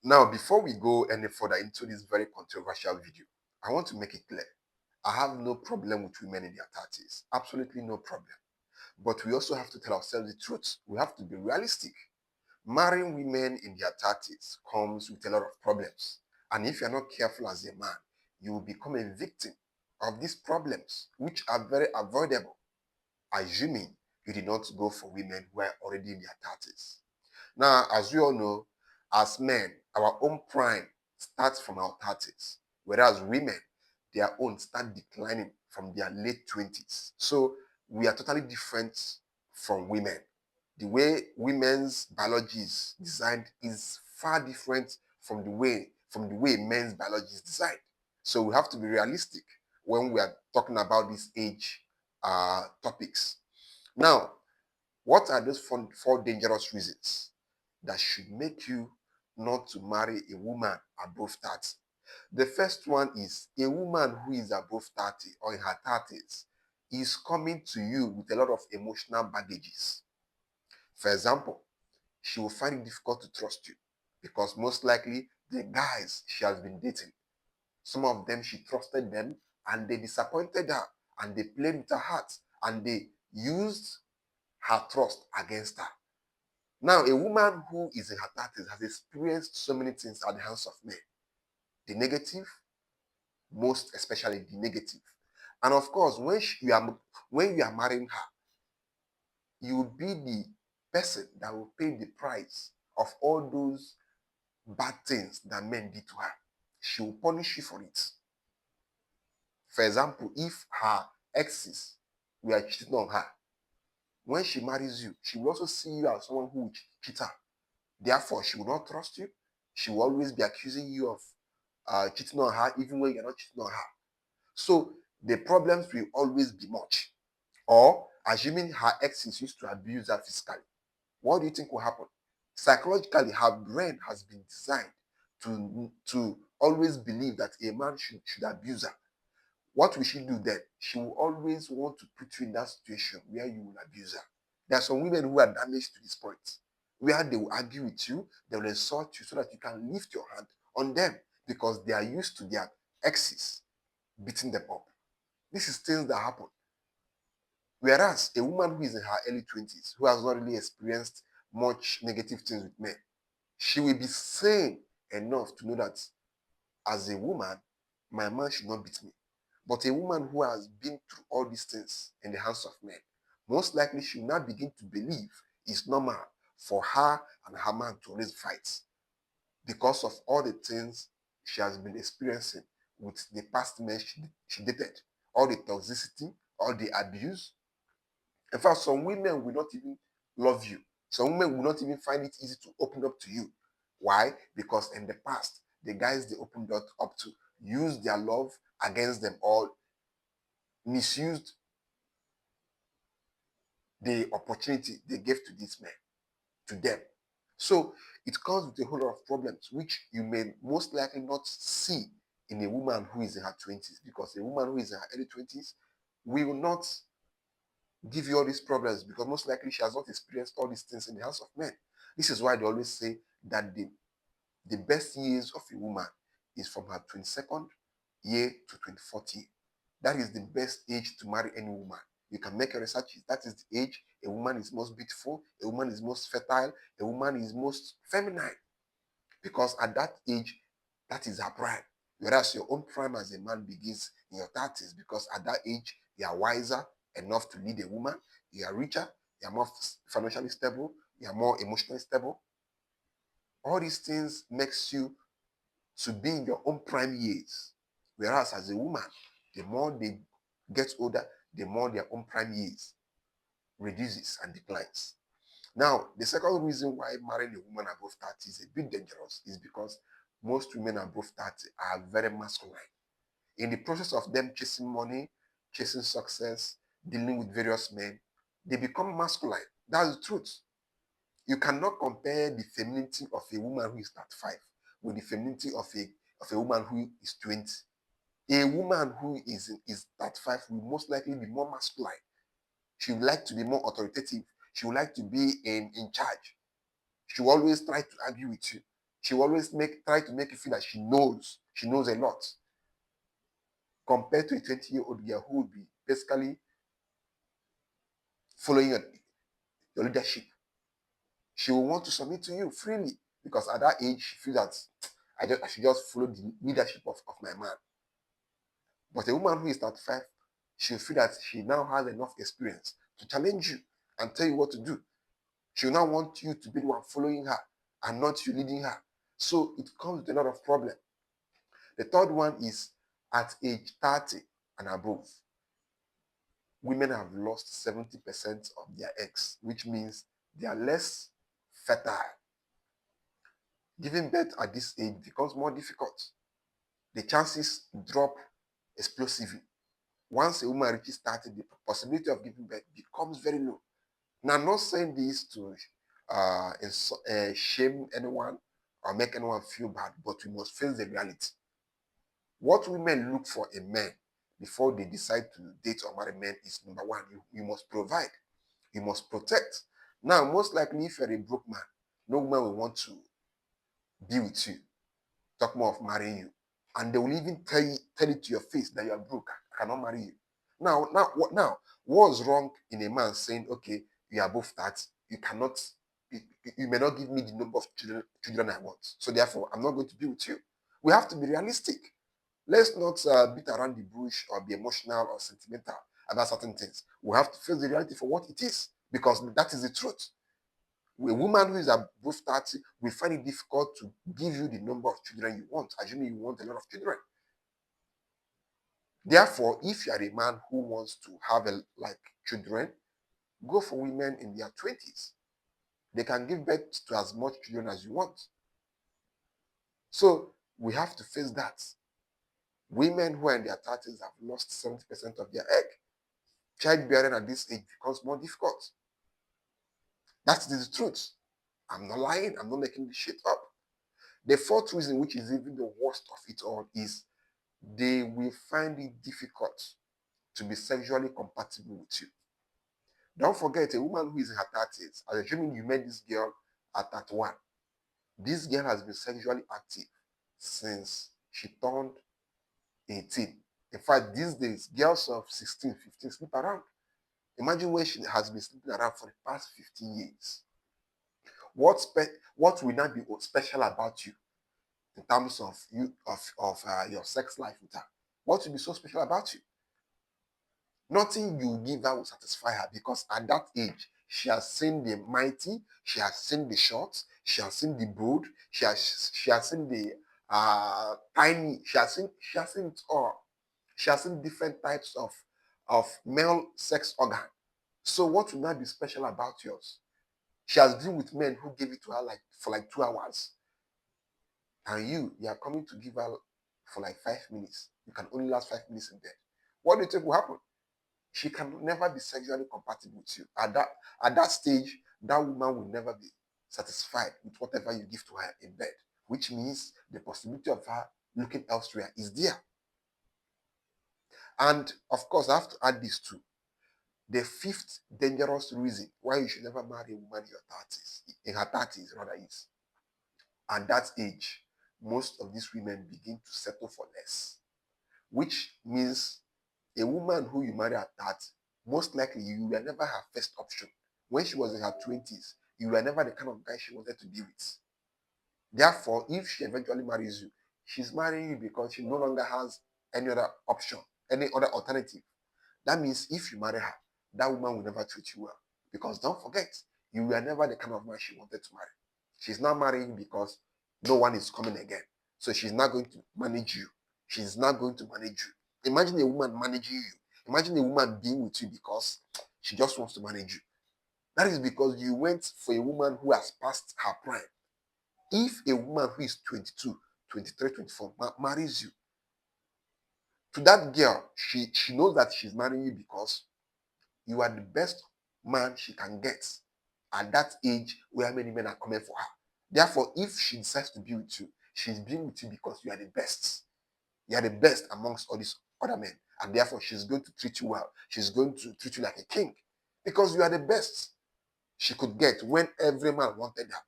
Now, before we go any further into this very controversial video, I want to make it clear. I have no problem with women in their 30s. Absolutely no problem. But we also have to tell ourselves the truth. We have to be realistic. Marrying women in their 30s comes with a lot of problems. And if you're not careful as a man, you will become a victim of these problems, which are very avoidable, assuming you did not go for women who are already in their 30s. Now, as we all know, as men, our own prime starts from our 30s, whereas women, their own start declining from their late 20s. So we are totally different from women. The way women's biology is designed is far different from the way men's biology is designed. So we have to be realistic when we are talking about these age topics. Now, what are those four dangerous reasons that should make you not to marry a woman above 30? The first one is a woman who is above 30 or in her 30s is coming to you with a lot of emotional baggages. For example, she will find it difficult to trust you because most likely the guys she has been dating, some of them she trusted them and they disappointed her and they played with her heart and they used her trust against her. Now, a woman who is in her 30s has experienced so many things at the hands of men. The negative, most especially the negative. And of course, when you are marrying her, you will be the person that will pay the price of all those bad things that men did to her. She will punish you for it. For example, if her exes were cheating on her, when she marries you, she will also see you as someone who will cheat her. Therefore, she will not trust you. She will always be accusing you of cheating on her, even when you're not cheating on her. So the problems will always be much. Or assuming her exes used to abuse her physically, what do you think will happen? Psychologically, her brain has been designed to always believe that a man should abuse her. What will she do then? She will always want to put you in that situation where you will abuse her. There are some women who are damaged to this point, where they will argue with you, they will insult you so that you can lift your hand on them because they are used to their exes beating them up. This is things that happen. Whereas a woman who is in her early 20s, who has not really experienced much negative things with men, she will be sane enough to know that as a woman, my man should not beat me. But a woman who has been through all these things in the hands of men, most likely she will not begin to believe it's normal for her and her man to always fight because of all the things she has been experiencing with the past men she dated, all the toxicity, all the abuse. In fact, some women will not even love you. Some women will not even find it easy to open up to you. Why? Because in the past, the guys they opened up to used their love against them or misused the opportunity they gave to these men, to them. So it comes with a whole lot of problems, which you may most likely not see in a woman who is in her 20s, because a woman who is in her early 20s will not give you all these problems because most likely she has not experienced all these things in the hands of men. This is why they always say that the best years of a woman is from her 22nd year to 24th year. That is the best age to marry any woman. You can make a research. That is the age a woman is most beautiful, a woman is most fertile, a woman is most feminine. Because at that age, that is her prime. Whereas your own prime as a man begins in your 30s because at that age, you are wiser enough to lead a woman, you are richer, you are more financially stable, you are more emotionally stable. All these things makes you to be in your own prime years. Whereas as a woman, the more they get older, the more their own prime years reduces and declines. Now, the second reason why marrying a woman above 30 is a bit dangerous is because most women above 30 are very masculine. In the process of them chasing money, chasing success, dealing with various men, they become masculine. That's the truth. You cannot compare the femininity of a woman who is 35 with the femininity of a woman who is 20. A woman who is 35 will most likely be more masculine. She would like to be more authoritative. She would like to be in charge. She will always try to argue with you. She will always try to make you feel that she knows. She knows a lot. Compared to a 20-year-old girl who will be basically following your leadership. She will want to submit to you freely because at that age, she feels that I should just follow the leadership of my man. But a woman who is 35, she'll feel that she now has enough experience to challenge you and tell you what to do. She'll now want you to be the one following her and not you leading her. So it comes with a lot of problem. The third one is at age 30 and above. Women have lost 70% of their eggs, which means they are less fertile. Giving birth at this age becomes more difficult. The chances drop explosively. Once a woman reaches 30, the possibility of giving birth becomes very low. Now, I'm not saying this to shame anyone or make anyone feel bad, but we must face the reality. What women look for in men before they decide to date or marry men is number one, you must provide, you must protect. Now, most likely, if you're a broke man, no woman will want to be with you, talk more of marrying you. And they will even tell it to your face that you are broke, I cannot marry you. What's wrong in a man saying, okay, you are above that, you cannot, you may not give me the number of children I want. So therefore, I'm not going to be with you. We have to be realistic. Let's not beat around the bush or be emotional or sentimental about certain things. We have to face the reality for what it is because that is the truth. A woman who is above 30 will find it difficult to give you the number of children you want, assuming you want a lot of children. Therefore, if you are a man who wants to have children, go for women in their 20s. They can give birth to as much children as you want. So we have to face that. Women who are in their 30s have lost 70% of their egg. Childbearing at this age becomes more difficult. That's the truth. I'm not lying. I'm not making this shit up. The fourth reason, which is even the worst of it all, is they will find it difficult to be sexually compatible with you. Don't forget, a woman who is in her 30s, assuming you met this girl at 31, this girl has been sexually active since she turned 18. In fact, these days, girls of 16, 15 sleep around. Imagine where she has been sleeping around for the past 15 years. What will not be special about you in terms of your sex life with her? What will be so special about you? Nothing you give her will satisfy her because at that age, she has seen the mighty, she has seen the short, she has seen the broad, she has seen the tiny, she has seen it all. She has seen different types of male sex organ. So what will not be special about yours? She has been with men who gave it to her for 2 hours. And you are coming to give her for 5 minutes. You can only last 5 minutes in bed. What do you think will happen? She can never be sexually compatible with you. At that stage, that woman will never be satisfied with whatever you give to her in bed, which means the possibility of her looking elsewhere is there. And of course, I have to add this too. The fifth dangerous reason why you should never marry a woman in her 30s rather, is at that age, most of these women begin to settle for less, which means a woman who you marry at that, most likely you were never her first option. When she was in her 20s, you were never the kind of guy she wanted to be with. Therefore, if she eventually marries you, she's marrying you because she no longer has any other option, any other alternative. That means if you marry her, that woman will never treat you well. Because don't forget, you were never the kind of man she wanted to marry. She's not marrying because no one is coming again. So she's not going to manage you. She's not going to manage you. Imagine a woman managing you. Imagine a woman being with you because she just wants to manage you. That is because you went for a woman who has passed her prime. If a woman who is 22, 23, 24 marries you, to that girl, she knows that she's marrying you because you are the best man she can get at that age where many men are coming for her. Therefore, if she decides to be with you, she's being with you because you are the best. You are the best amongst all these other men. And therefore, she's going to treat you well. She's going to treat you like a king because you are the best she could get when every man wanted her.